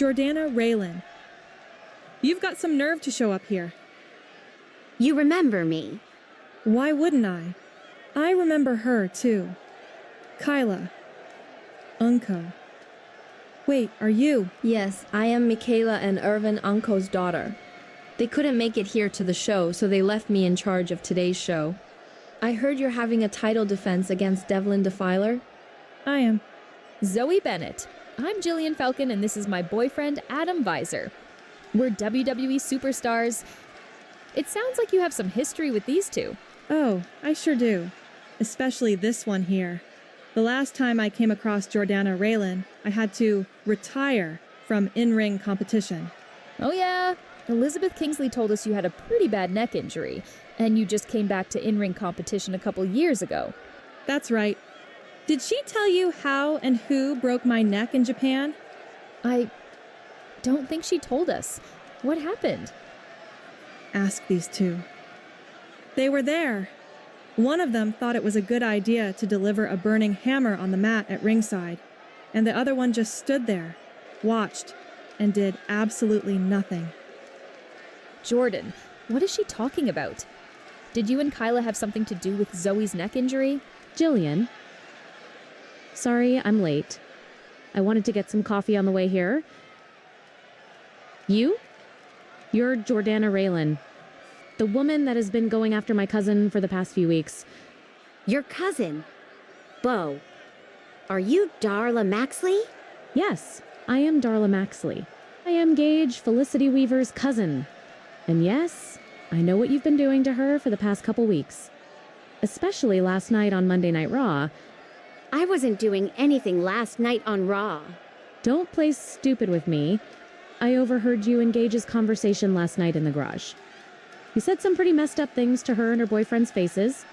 Jordana Raylan. You've got some nerve to show up here. You remember me? Why wouldn't I? I remember her, too. Kyla. Unko. Wait, are you? Yes, I am Michaela and Irvin Unko's daughter. They couldn't make it here to the show, so they left me in charge of today's show. I heard you're having a title defense against Devlin Defiler. I am. Zoe Bennett. I'm Jillian Falkon, and this is my boyfriend, Adam Visor. We're WWE superstars. It sounds like you have some history with these two. Oh, I sure do. Especially this one here. The last time I came across Jordana Raylan, I had to retire from in-ring competition. Oh yeah, Elizabeth Kingsley told us you had a pretty bad neck injury, and you just came back to in-ring competition a couple years ago. That's right. Did she tell you how and who broke my neck in Japan? I don't think she told us. What happened? Ask these two. They were there. One of them thought it was a good idea to deliver a burning hammer on the mat at ringside, and the other one just stood there, watched, and did absolutely nothing. Jordan, what is she talking about? Did you and Kyla have something to do with Zoe's neck injury? Jillian. Sorry, I'm late. I wanted to get some coffee on the way here. You? You're Jordana Raylan, the woman that has been going after my cousin for the past few weeks. Your cousin? Bo. Are you Darla Maxley? Yes, I am Darla Maxley. I am Gage, Felicity Weaver's cousin. And yes, I know what you've been doing to her for the past couple weeks. Especially last night on Monday Night Raw. I wasn't doing anything last night on Raw. Don't play stupid with me. I overheard you and Gage's conversation last night in the garage. You said some pretty messed up things to her and her boyfriend's faces.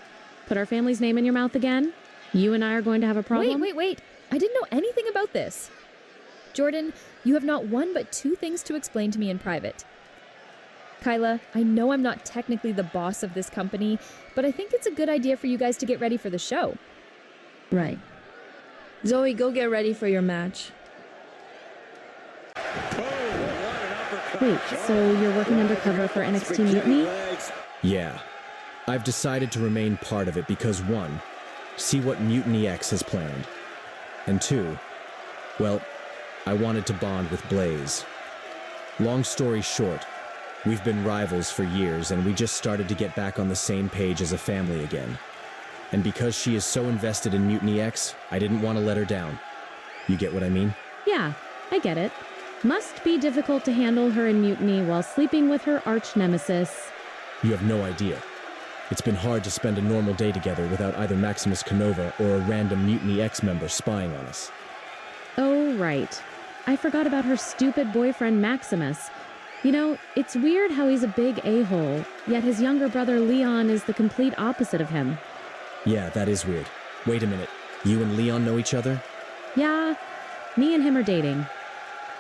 Put our family's name in your mouth again? You and I are going to have a problem? Wait. I didn't know anything about this. Jordan, you have not one but two things to explain to me in private. Kyla, I know I'm not technically the boss of this company, but I think it's a good idea for you guys to get ready for the show. Right. Zoe, go get ready for your match. Wait, so you're working undercover for NXT Mutiny? Yeah. I've decided to remain part of it because 1, see what Mutiny-X has planned. And 2, well, I wanted to bond with Blaze. Long story short, we've been rivals for years and we just started to get back on the same page as a family again. And because she is so invested in Mutiny-X, I didn't want to let her down. You get what I mean? Yeah, I get it. Must be difficult to handle her in Mutiny while sleeping with her arch-nemesis. You have no idea. It's been hard to spend a normal day together without either Maximus Canova or a random Mutiny-X member spying on us. Oh, right. I forgot about her stupid boyfriend Maximus. You know, it's weird how he's a big a-hole, yet his younger brother Leon is the complete opposite of him. Yeah, that is weird. Wait a minute. You and Leon know each other? Yeah, me and him are dating.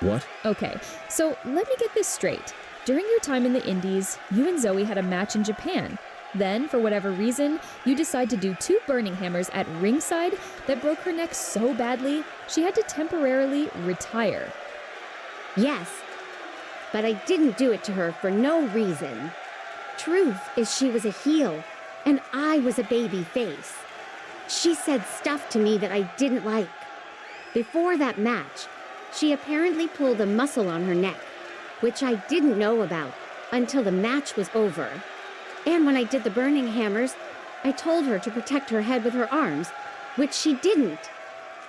What? Okay, so let me get this straight. During your time in the Indies, you and Zoe had a match in Japan. Then, for whatever reason, you decide to do 2 burning hammers at ringside that broke her neck so badly, she had to temporarily retire. Yes, but I didn't do it to her for no reason. Truth is she was a heel, and I was a baby face. She said stuff to me that I didn't like. Before that match, she apparently pulled a muscle on her neck, which I didn't know about until the match was over. And when I did the burning hammers, I told her to protect her head with her arms, which she didn't.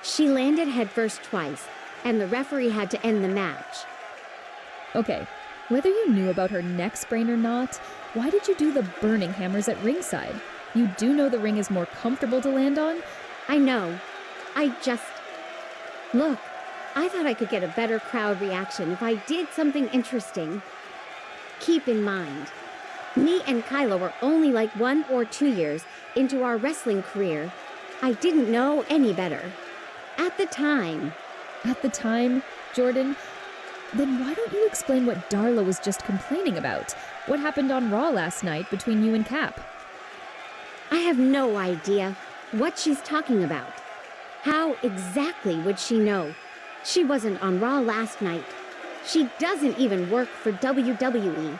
She landed headfirst twice, and the referee had to end the match. Okay, whether you knew about her neck sprain or not, why did you do the burning hammers at ringside? You do know the ring is more comfortable to land on? I know. Look, I thought I could get a better crowd reaction if I did something interesting. Keep in mind, me and Kyla were only like 1 or 2 years into our wrestling career. I didn't know any better. At the time. At the time, Jordan? Then why don't you explain what Darla was just complaining about? What happened on Raw last night between you and Cap? I have no idea what she's talking about. How exactly would she know? She wasn't on Raw last night. She doesn't even work for WWE.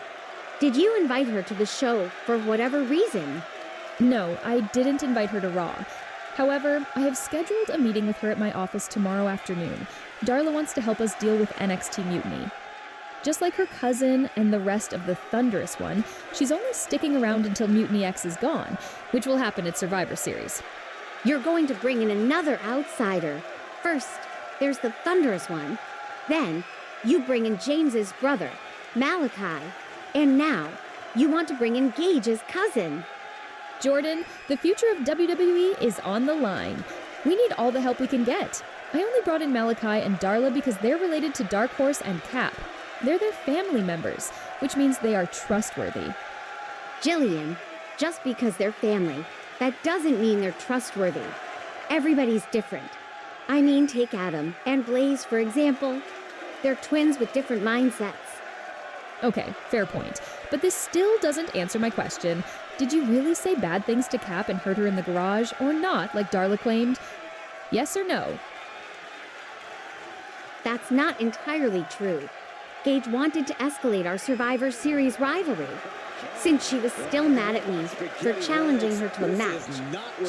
Did you invite her to the show for whatever reason? No, I didn't invite her to Raw. However, I have scheduled a meeting with her at my office tomorrow afternoon. Darla wants to help us deal with NXT Mutiny. Just like her cousin and the rest of the Thunderous One, she's only sticking around until Mutiny-X is gone, which will happen at Survivor Series. You're going to bring in another outsider. First, there's the Thunderous One. Then, you bring in James's brother, Malachi. And now, you want to bring in Gage's cousin. Jordan, the future of WWE is on the line. We need all the help we can get. I only brought in Malachi and Darla because they're related to Dark Horse and Cap. They're their family members, which means they are trustworthy. Jillian, just because they're family, that doesn't mean they're trustworthy. Everybody's different. I mean, take Adam and Blaze, for example. They're twins with different mindsets. Okay, fair point. But this still doesn't answer my question. Did you really say bad things to Cap and hurt her in the garage, or not, like Darla claimed? Yes or no? That's not entirely true. Gage wanted to escalate our Survivor Series rivalry. Since she was still mad at me for challenging her to a match,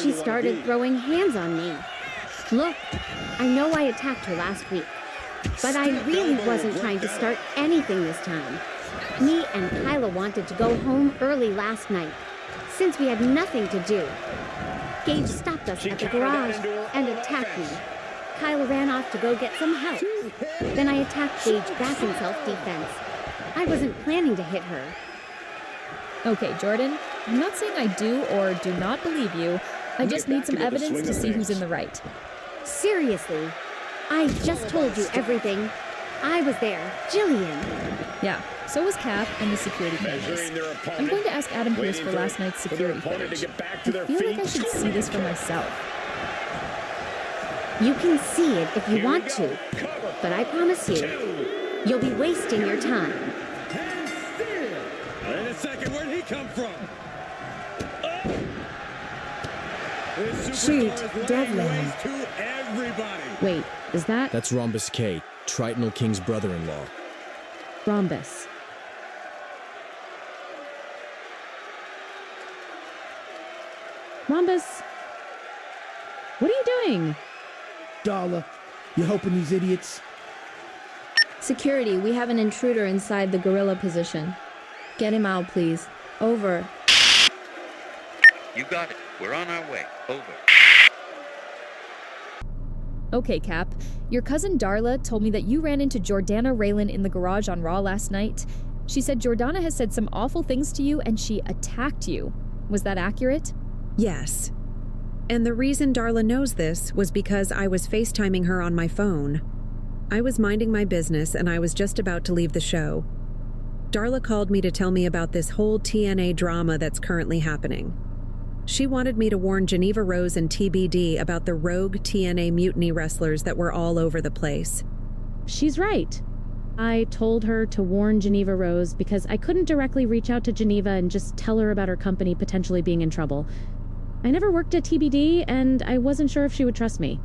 she started throwing hands on me. Look, I know I attacked her last week, but I really wasn't trying to start anything this time. Me and Kyla wanted to go home early last night, since we had nothing to do. Gage stopped us at the garage and attacked me. Kyla ran off to go get some help. Then I attacked Gage back in self-defense. I wasn't planning to hit her. Okay, Jordan, I'm not saying I do or do not believe you. I just need some evidence to see who's in the right. Seriously, I just told you everything. I was there, Jillian. Yeah, so was Cap and the security cameras. I'm going to ask Adam Pierce for last night's security footage. I feel like I should see this for myself. You can see it if you want to, but I promise you, you'll be wasting your time. Wait a second, where'd he come from? Shoot, deadly. Wait, is that That's Rhombus K, Tritonal King's brother-in-law. Rhombus? Rhombus, what are you doing? Darla, you helping these idiots? Security, we have an intruder inside the gorilla position. Get him out, please. Over. You got it. We're on our way. Over. Okay, Cap. Your cousin Darla told me that you ran into Jordana Raylan in the garage on Raw last night. She said Jordana has said some awful things to you and she attacked you. Was that accurate? Yes. And the reason Darla knows this was because I was FaceTiming her on my phone. I was minding my business and I was just about to leave the show. Darla called me to tell me about this whole TNA drama that's currently happening. She wanted me to warn Geneva Rose and TBD about the rogue TNA Mutiny wrestlers that were all over the place. She's right. I told her to warn Geneva Rose because I couldn't directly reach out to Geneva and just tell her about her company potentially being in trouble. I never worked at TBD, and I wasn't sure if she would trust me.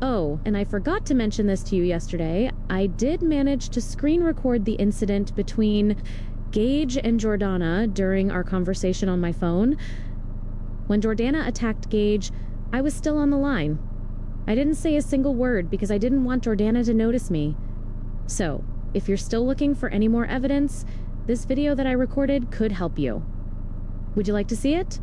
Oh, and I forgot to mention this to you yesterday. I did manage to screen record the incident between Gage and Jordana during our conversation on my phone. When Jordana attacked Gage, I was still on the line. I didn't say a single word because I didn't want Jordana to notice me. So, if you're still looking for any more evidence, this video that I recorded could help you. Would you like to see it?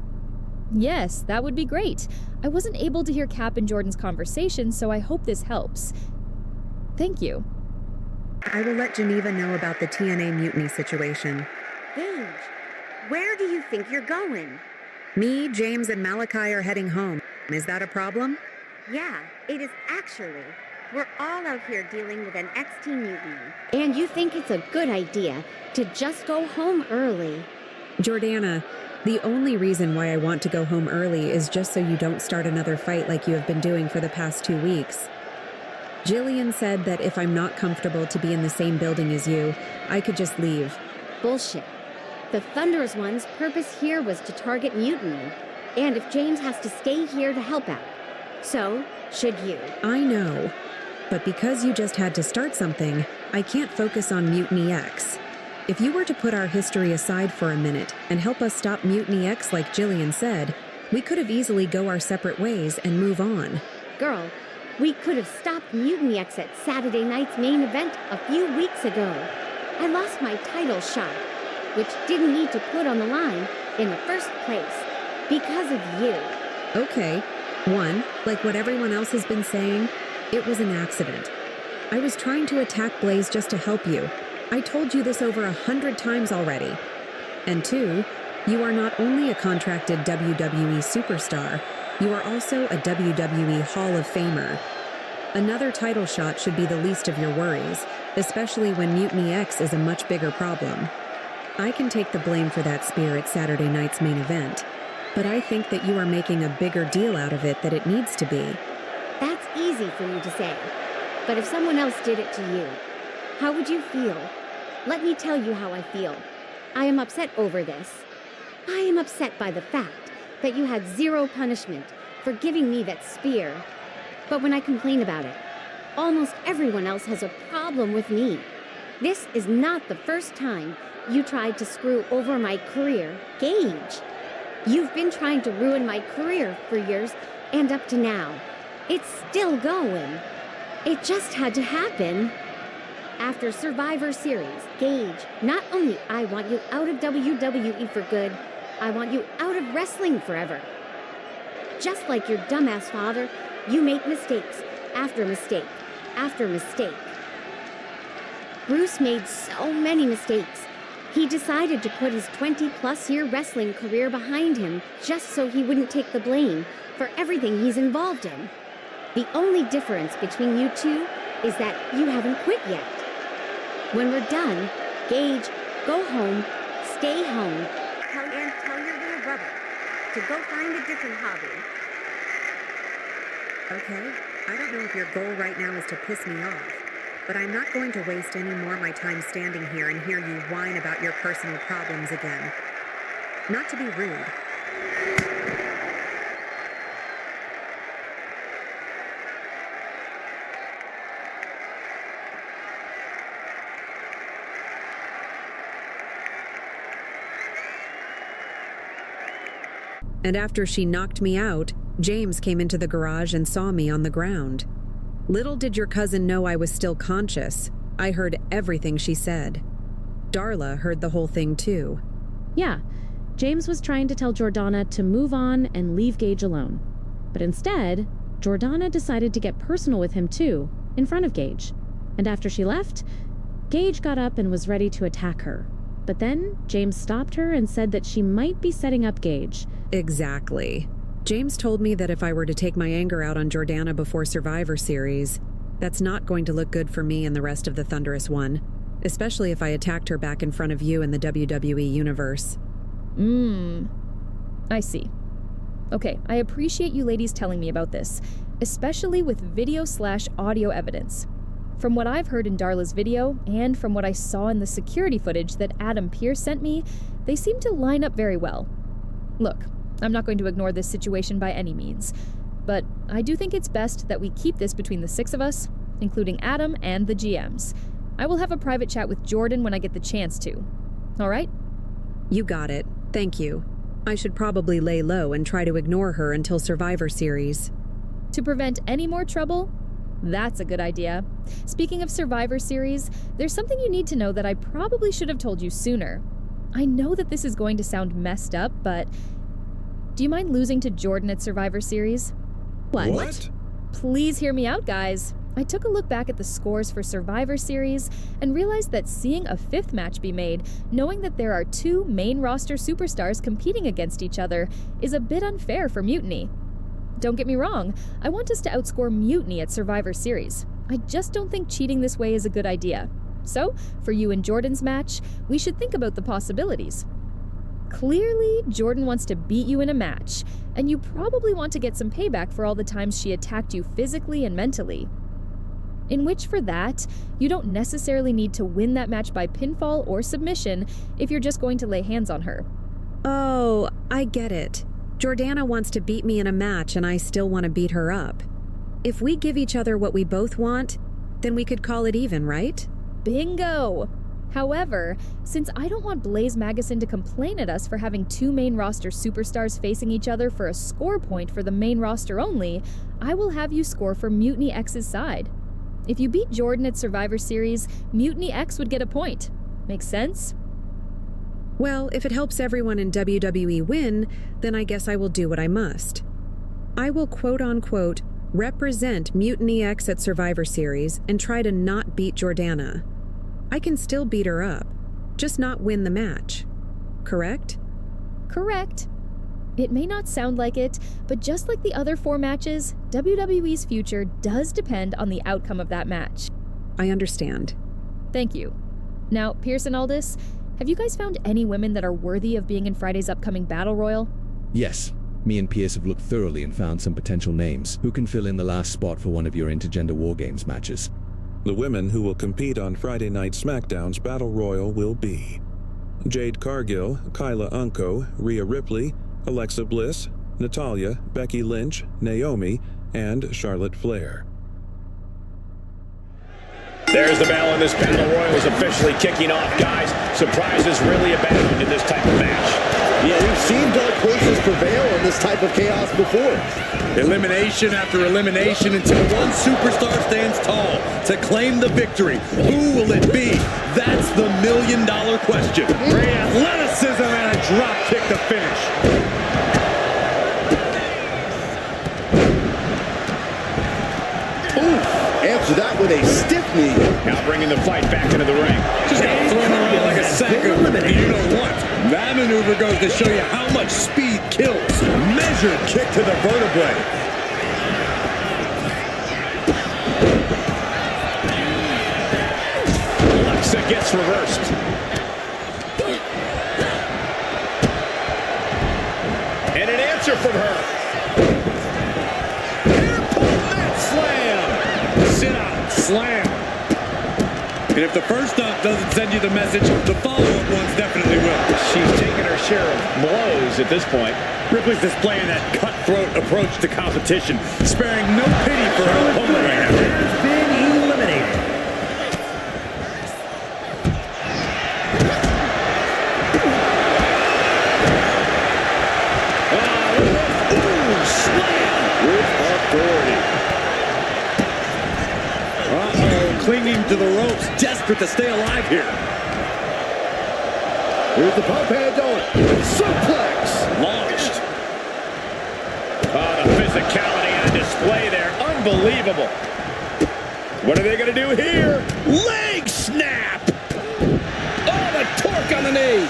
Yes, that would be great. I wasn't able to hear Cap and Jordan's conversation, so I hope this helps. Thank you. I will let Geneva know about the TNA Mutiny situation. Gage, where do you think you're going? Me, James, and Malachi are heading home. Is that a problem? Yeah, it is actually. We're all out here dealing with an NXT Mutiny. And you think it's a good idea to just go home early? Jordana, the only reason why I want to go home early is just so you don't start another fight like you have been doing for the past 2 weeks. Jillian said that if I'm not comfortable to be in the same building as you, I could just leave. Bullshit. The Thunderous One's purpose here was to target Mutiny, and if James has to stay here to help out, so should you. I know, but because you just had to start something, I can't focus on Mutiny-X. If you were to put our history aside for a minute and help us stop Mutiny-X like Jillian said, we could have easily go our separate ways and move on. Girl, we could have stopped Mutiny-X at Saturday night's main event a few weeks ago. I lost my title shot, which didn't need to put on the line in the first place, because of you. Okay. One, like what everyone else has been saying, it was an accident. I was trying to attack Blaze just to help you. I told you this over 100 times already. And two, you are not only a contracted WWE superstar, you are also a WWE Hall of Famer. Another title shot should be the least of your worries, especially when Mutiny-X is a much bigger problem. I can take the blame for that spear at Saturday night's main event, but I think that you are making a bigger deal out of it than it needs to be. That's easy for you to say. But if someone else did it to you, how would you feel? Let me tell you how I feel. I am upset over this. I am upset by the fact that you had zero punishment for giving me that spear. But when I complain about it, almost everyone else has a problem with me. This is not the first time you tried to screw over my career, Gage. You've been trying to ruin my career for years, and up to now, it's still going. It just had to happen. After Survivor Series, Gage, not only I want you out of WWE for good, I want you out of wrestling forever. Just like your dumbass father, you make mistakes after mistake after mistake. Bruce made so many mistakes. He decided to put his 20-plus year wrestling career behind him just so he wouldn't take the blame for everything he's involved in. The only difference between you two is that you haven't quit yet. When we're done, Gage, go home, stay home, and tell your little brother to go find a different hobby. Okay, I don't know if your goal right now is to piss me off, but I'm not going to waste any more of my time standing here and hear you whine about your personal problems again. Not to be rude. And after she knocked me out, James came into the garage and saw me on the ground. Little did your cousin know I was still conscious. I heard everything she said. Darla heard the whole thing too. Yeah, James was trying to tell Jordana to move on and leave Gage alone. But instead, Jordana decided to get personal with him too, in front of Gage. And after she left, Gage got up and was ready to attack her. But then James stopped her and said that she might be setting up Gage. Exactly. James told me that if I were to take my anger out on Jordana before Survivor Series, that's not going to look good for me and the rest of the Thunderous One, especially if I attacked her back in front of you in the WWE Universe. I see. Okay, I appreciate you ladies telling me about this, especially with video/audio evidence. From what I've heard in Darla's video, and from what I saw in the security footage that Adam Pierce sent me, they seem to line up very well. Look, I'm not going to ignore this situation by any means, but I do think it's best that we keep this between the six of us, including Adam and the GMs. I will have a private chat with Jordan when I get the chance to. All right? You got it. Thank you. I should probably lay low and try to ignore her until Survivor Series. To prevent any more trouble? That's a good idea. Speaking of Survivor Series, there's something you need to know that I probably should have told you sooner. I know that this is going to sound messed up, but do you mind losing to Jordan at Survivor Series? What? Please hear me out, guys. I took a look back at the scores for Survivor Series and realized that seeing a fifth match be made, knowing that there are two main roster superstars competing against each other, is a bit unfair for Mutiny. Don't get me wrong, I want us to outscore Mutiny at Survivor Series. I just don't think cheating this way is a good idea. So, for you and Jordan's match, we should think about the possibilities. Clearly, Jordan wants to beat you in a match, and you probably want to get some payback for all the times she attacked you physically and mentally. In which, for that, you don't necessarily need to win that match by pinfall or submission if you're just going to lay hands on her. Oh, I get it. Jordana wants to beat me in a match and I still want to beat her up. If we give each other what we both want, then we could call it even, right? Bingo! However, since I don't want Blaze Magazine to complain at us for having two main roster superstars facing each other for a score point for the main roster only, I will have you score for Mutiny-X's side. If you beat Jordan at Survivor Series, Mutiny-X would get a point. Make sense? Well, if it helps everyone in WWE win, then I guess I will do what I must. I will quote-unquote represent Mutiny-X at Survivor Series and try to not beat Jordana. I can still beat her up, just not win the match. Correct? Correct. It may not sound like it, but just like the other 4 matches, WWE's future does depend on the outcome of that match. I understand. Thank you. Now, Pierce and Aldis, have you guys found any women that are worthy of being in Friday's upcoming Battle Royal? Yes. Me and Pierce have looked thoroughly and found some potential names who can fill in the last spot for one of your Intergender War Games matches. The women who will compete on Friday Night SmackDown's Battle Royal will be Jade Cargill, Kyla Unko, Rhea Ripley, Alexa Bliss, Natalya, Becky Lynch, Naomi, and Charlotte Flair. There's the bell, and this Battle Royal is officially kicking off, guys. Surprises really abound in this type of match. Yeah, we've seen dark horses prevail in this type of chaos before. Elimination after elimination until one superstar stands tall to claim the victory. Who will it be? That's the million-dollar question. Great athleticism and a drop kick to finish. Answer that with a stiff knee. Now bringing the fight back into the ring. Just got thrown around like a sack of, you know what? That maneuver goes to show you how much speed kills. Measured kick to the vertebrae. Alexa gets reversed. And an answer from her. Slam. And if the first stop doesn't send you the message, the follow-up ones definitely will. She's taken her share of blows at this point. Ripley's displaying that cutthroat approach to competition, sparing no pity for her opponent right now. Has been eliminated. Ooh, slam with authority. Clinging to the ropes, desperate to stay alive here. Here's the pump handle. Suplex. Launched. Oh, the physicality on display there. Unbelievable. What are they going to do here? Leg snap. Oh, the torque on the knee.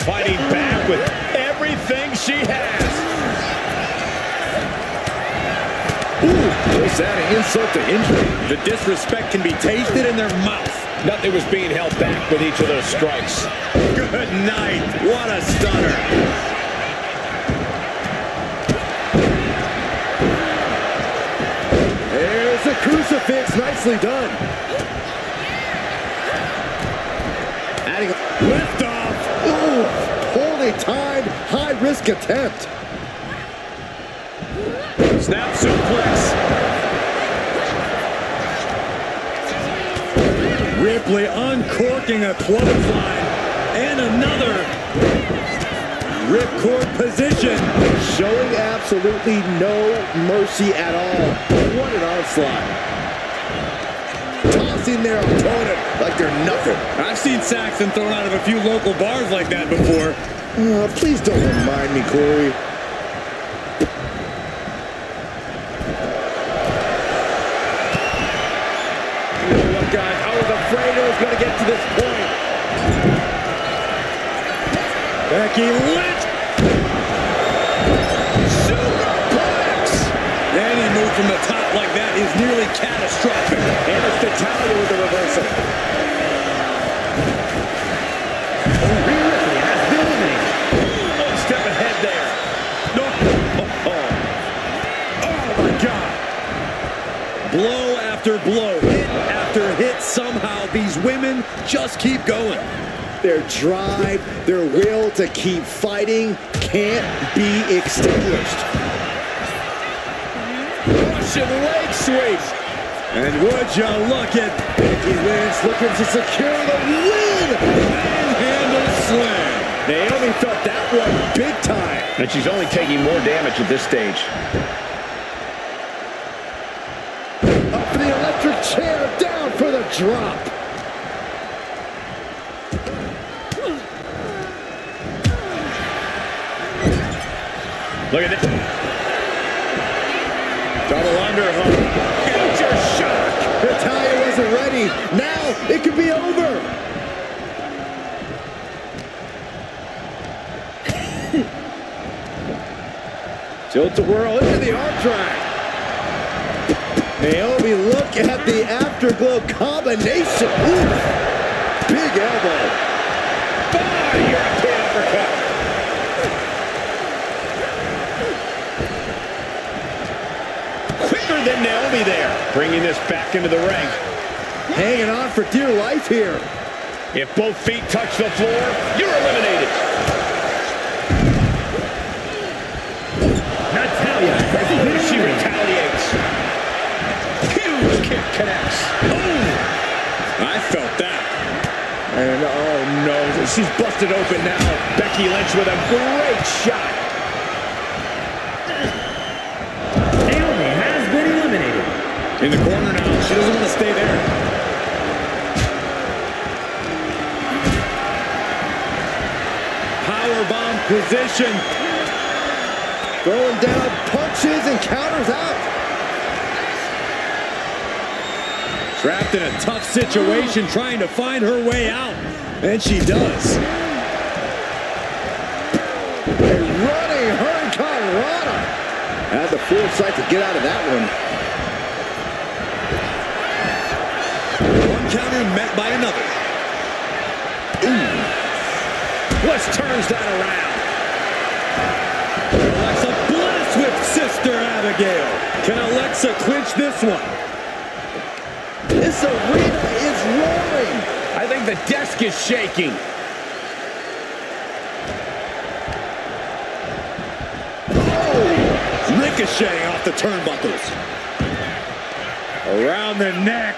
Fighting back with everything she has. Ooh, just adding insult to injury. The disrespect can be tasted in their mouth. Nothing was being held back with each of those strikes. Good night. What a stunner. There's the crucifix. Nicely done. Adding a lift off. Ooh, poorly timed, high-risk attempt. Snap suplex. Ripley uncorking a clothesline. And another ripcord position. Showing absolutely no mercy at all. What an onslaught. Tossing their opponent like they're nothing. I've seen Saxon thrown out of a few local bars like that before. Please don't remind me, Corey. Guys, I was afraid it was going to get to this point. Becky Lynch. Superplex. Any move from the top like that is nearly catastrophic. And it's Natalya with the reversal. Rhea Ripley has been eliminated. One step ahead there. No. Oh my God. Blow after blow. Hit after hit. Somehow these women just keep going. Their drive, their will to keep fighting can't be extinguished. Russian leg sweep. And would you look at Becky Lynch looking to secure the win! Manhandle slam! Naomi felt that one big time. And she's only taking more damage at this stage. Up for the electric chair, down for the drop. Look at this. Double underhook. Future shock. Natalya wasn't ready. Now it could be over. Tilt-a-whirl into the arm drag. Naomi, look at the afterglow combination. Ooh. Big elbow. European uppercut. Quicker than Naomi there. Bringing this back into the ring. Hanging on for dear life here. If both feet touch the floor, you're eliminated. Natalya. She retaliates. Huge kick connects. Oh! I felt that. And oh no, she's busted open now. Becky Lynch with a great shot. Naomi has been eliminated. In the corner now. She doesn't want to stay there. Powerbomb position. Throwing down punches and counters out. Trapped in a tough situation, trying to find her way out. And she does. A running hurricanrana. Had the foresight to get out of that one. One counter met by another. Ooh. Bliss turns that around. Alexa Bliss with Sister Abigail. Can Alexa clinch this one? This arena is roaring. I think the desk is shaking. Oh! Ricocheting off the turnbuckles. Around the neck.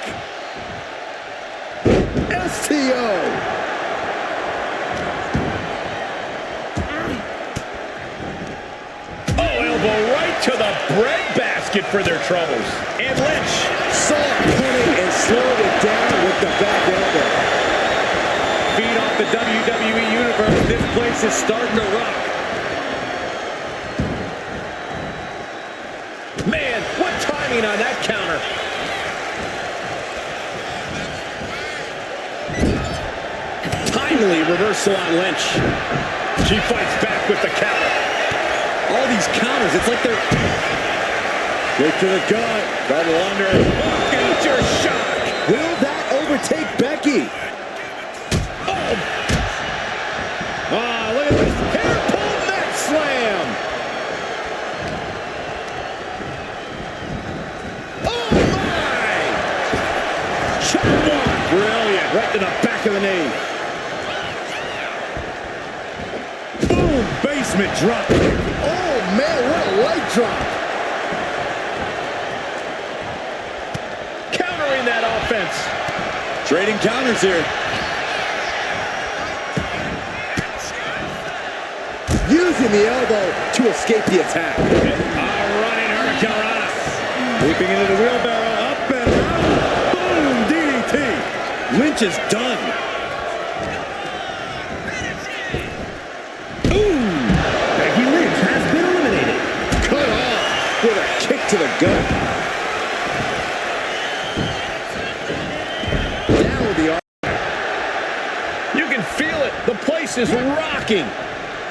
STO. Right to the breadbasket for their troubles. And Lynch saw it coming and slowed it down with the back elbow. Feed off the WWE Universe. This place is starting to rock. Man, what timing on that counter. Timely reversal on Lynch. She fights back with the counter. All these counters, it's like they're... Kick to the gut. Double under. Future shock. Will that overtake Becky? Oh! Ah, look at this. Hair pull neck slam. Oh, my! Chop block. Brilliant. Right to the back of the knee. Boom! Basement drop. Oh, man, what a light drop. Countering that offense. Trading counters here. Using the elbow to escape the attack. Running hurricanrana. Leaping into the wheelbarrow. Up and out. Boom! DDT. Lynch is done. With a kick to the gut. Down with the arm. You can feel it. The place is rocking.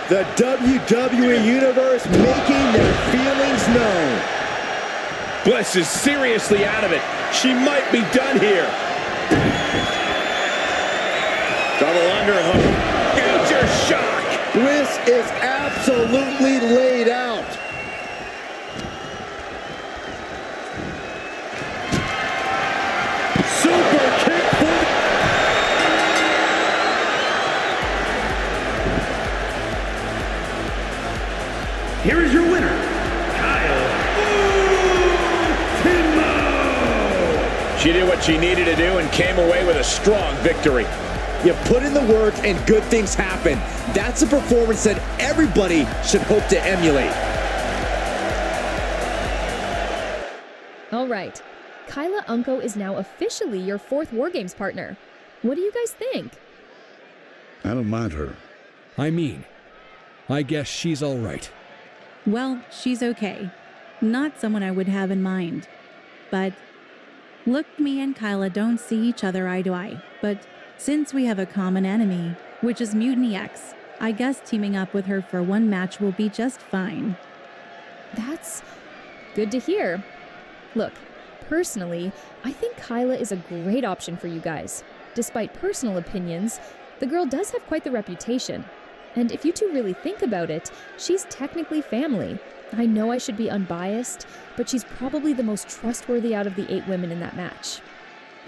The WWE Universe making their feelings known. Bliss is seriously out of it. She might be done here. Double underhook. Future shock. Bliss is absolutely laid out. Super kick for... Here is your winner, Kyle Ultimo. She did what she needed to do and came away with a strong victory. You put in the work and good things happen. That's a performance that everybody should hope to emulate. All right. Kyla Unko is now officially your 4th War Games partner. What do you guys think? I don't mind her. I guess she's all right. Well, she's okay. Not someone I would have in mind. But look, me and Kyla don't see each other eye to eye. But since we have a common enemy, which is Mutiny-X, I guess teaming up with her for one match will be just fine. That's good to hear. Look, personally, I think Kyla is a great option for you guys. Despite personal opinions, the girl does have quite the reputation. And if you two really think about it, she's technically family. I know I should be unbiased, but she's probably the most trustworthy out of the 8 women in that match.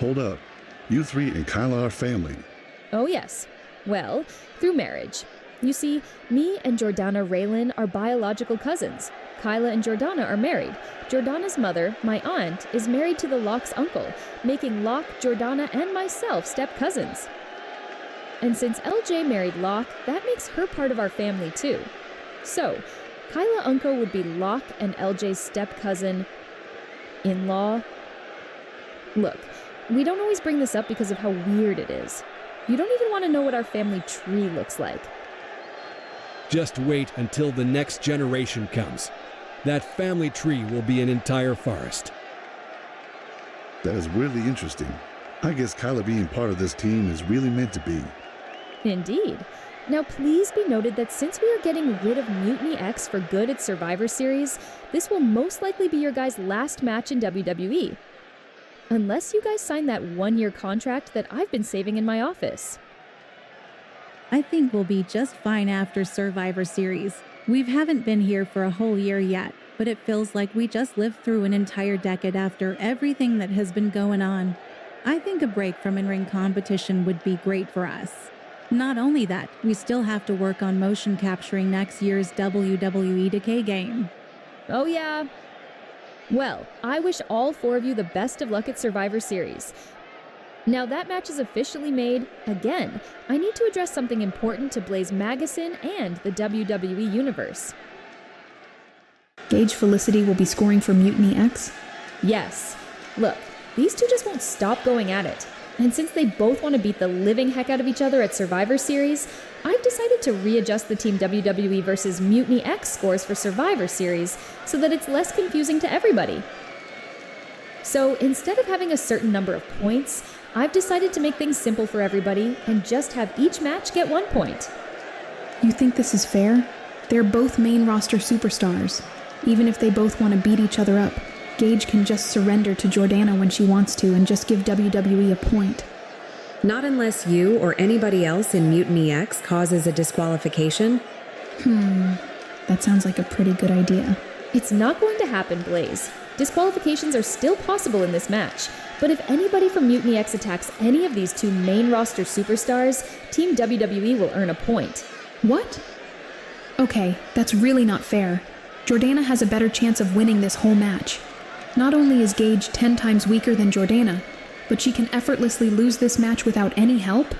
Hold up. You 3 and Kyla are family. Oh yes. Well, through marriage. You see, me and Jordana Raylan are biological cousins. Kyla and Jordana are married. Jordana's mother, my aunt, is married to the Locke's uncle, making Locke, Jordana, and myself step-cousins. And since LJ married Locke, that makes her part of our family too. So, Kyla Unko would be Locke and LJ's step-cousin in-law. Look, we don't always bring this up because of how weird it is. You don't even want to know what our family tree looks like. Just wait until the next generation comes. That family tree will be an entire forest. That is really interesting. I guess Kyla being part of this team is really meant to be. Indeed. Now please be noted that since we are getting rid of Mutiny-X for good at Survivor Series, this will most likely be your guys' last match in WWE. Unless you guys sign that 1-year contract that I've been saving in my office. I think we'll be just fine after Survivor Series. We haven't been here for a whole year yet, but it feels like we just lived through an entire decade after everything that has been going on. I think a break from in-ring competition would be great for us. Not only that, we still have to work on motion capturing next year's WWE 2K game. Oh yeah? Well, I wish all 4 of you the best of luck at Survivor Series. Now that match is officially made, again, I need to address something important to Blaze Magazine and the WWE Universe. Gage Felicity will be scoring for Mutiny-X? Yes. Look, these two just won't stop going at it. And since they both want to beat the living heck out of each other at Survivor Series, I've decided to readjust the Team WWE versus Mutiny-X scores for Survivor Series so that it's less confusing to everybody. So instead of having a certain number of points, I've decided to make things simple for everybody and just have each match get 1 point. You think this is fair? They're both main roster superstars. Even if they both want to beat each other up, Gage can just surrender to Jordana when she wants to and just give WWE a point. Not unless you or anybody else in Mutiny-X causes a disqualification. That sounds like a pretty good idea. It's not going to happen, Blaze. Disqualifications are still possible in this match, but if anybody from Mutiny-X attacks any of these 2 main roster superstars, Team WWE will earn a point. What? Okay, that's really not fair. Jordana has a better chance of winning this whole match. Not only is Gage 10 times weaker than Jordana, but she can effortlessly lose this match without any help?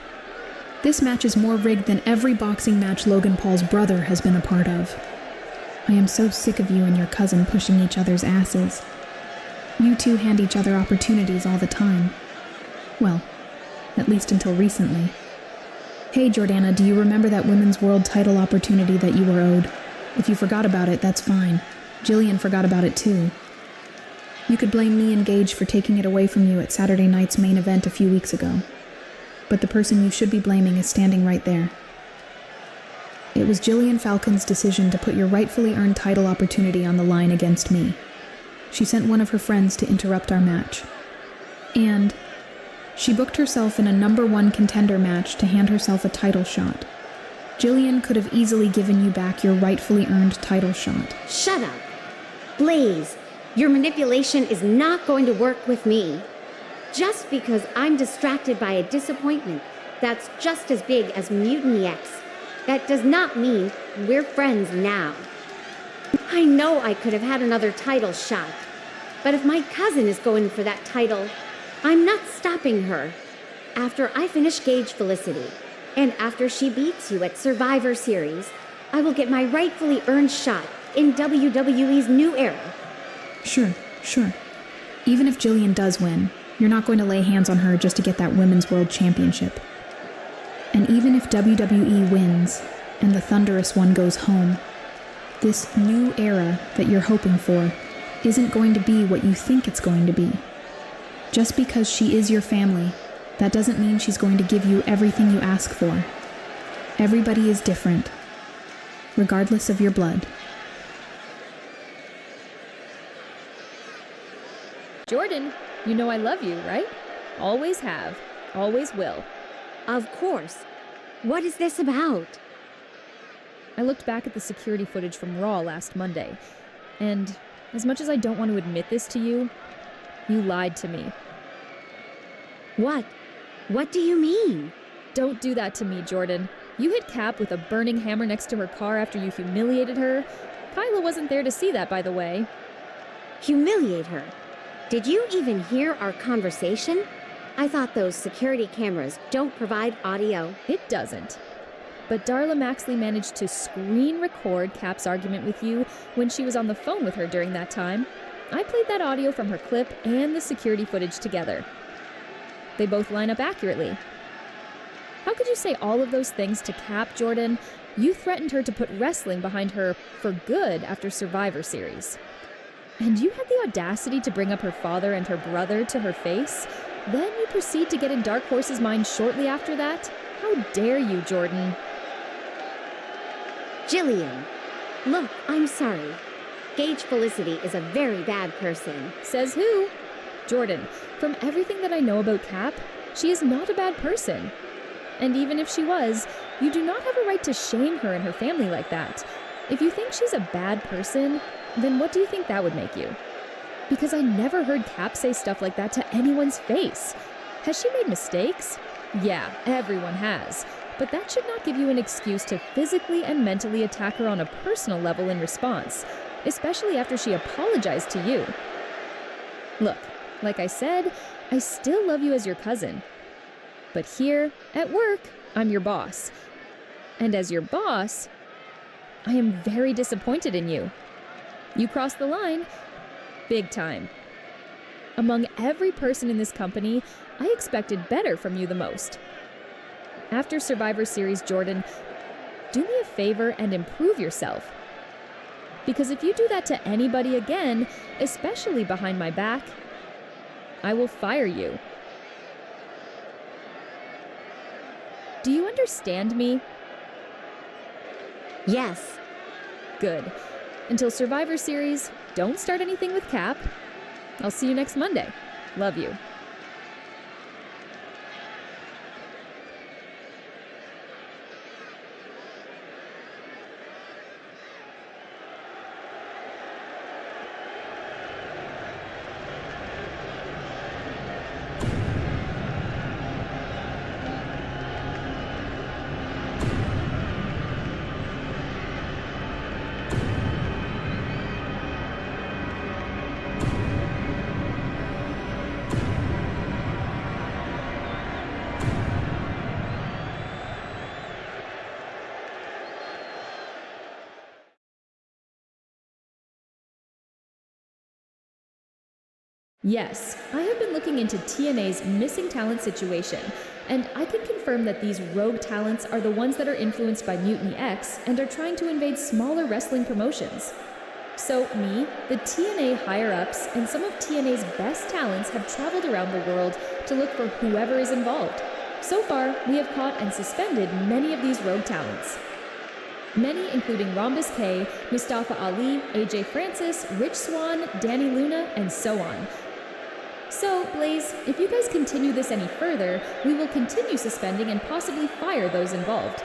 This match is more rigged than every boxing match Logan Paul's brother has been a part of. I am so sick of you and your cousin pushing each other's asses. You two hand each other opportunities all the time. Well, at least until recently. Hey Jordana, do you remember that women's world title opportunity that you were owed? If you forgot about it, that's fine. Jillian forgot about it too. You could blame me and Gage for taking it away from you at Saturday night's main event a few weeks ago. But the person you should be blaming is standing right there. It was Jillian Falkon's decision to put your rightfully earned title opportunity on the line against me. She sent one of her friends to interrupt our match. And she booked herself in a #1 contender match to hand herself a title shot. Jillian could have easily given you back your rightfully earned title shot. Shut up. Blaze, your manipulation is not going to work with me. Just because I'm distracted by a disappointment that's just as big as Mutiny-X, that does not mean we're friends now. I know I could have had another title shot, but if my cousin is going for that title, I'm not stopping her. After I finish Gage Felicity, and after she beats you at Survivor Series, I will get my rightfully earned shot in WWE's new era. Sure. Even if Jillian does win, you're not going to lay hands on her just to get that Women's World Championship. And even if WWE wins, and the Thunderous One goes home, this new era that you're hoping for isn't going to be what you think it's going to be. Just because she is your family, that doesn't mean she's going to give you everything you ask for. Everybody is different, regardless of your blood. Jordan, you know I love you, right? Always have. Always will. Of course. What is this about? I looked back at the security footage from Raw last Monday, and as much as I don't want to admit this to you, you lied to me. What? What do you mean? Don't do that to me, Jordan. You hit Cap with a burning hammer next to her car after you humiliated her. Kyla wasn't there to see that, by the way. Humiliate her? Did you even hear our conversation? I thought those security cameras don't provide audio. It doesn't. But Darla Maxley managed to screen record Cap's argument with you when she was on the phone with her during that time. I played that audio from her clip and the security footage together. They both line up accurately. How could you say all of those things to Cap, Jordan? You threatened her to put wrestling behind her for good after Survivor Series. And you had the audacity to bring up her father and her brother to her face? Then you proceed to get in Dark Horse's mind shortly after that? How dare you, Jordan? Jillian, look, I'm sorry. Gage Felicity is a very bad person. Says who? Jordan, from everything that I know about Cap, she is not a bad person. And even if she was, you do not have a right to shame her and her family like that. If you think she's a bad person, then what do you think that would make you? Because I never heard Cap say stuff like that to anyone's face. Has she made mistakes? Yeah, everyone has. But that should not give you an excuse to physically and mentally attack her on a personal level in response, especially after she apologized to you. Look, like I said, I still love you as your cousin. But here, at work, I'm your boss. And as your boss, I am very disappointed in you. You crossed the line, big time. Among every person in this company, I expected better from you the most. After Survivor Series, Jordan, do me a favor and improve yourself. Because if you do that to anybody again, especially behind my back, I will fire you. Do you understand me? Yes. Good. Until Survivor Series, don't start anything with Cap. I'll see you next Monday. Love you. Yes, I have been looking into TNA's missing talent situation, and I can confirm that these rogue talents are the ones that are influenced by Mutiny-X and are trying to invade smaller wrestling promotions. So me, the TNA higher-ups, and some of TNA's best talents have traveled around the world to look for whoever is involved. So far, we have caught and suspended many of these rogue talents. Many including Rhombus K, Mustafa Ali, AJ Francis, Rich Swann, Danny Luna, and so on. So, Blaze, if you guys continue this any further, we will continue suspending and possibly fire those involved.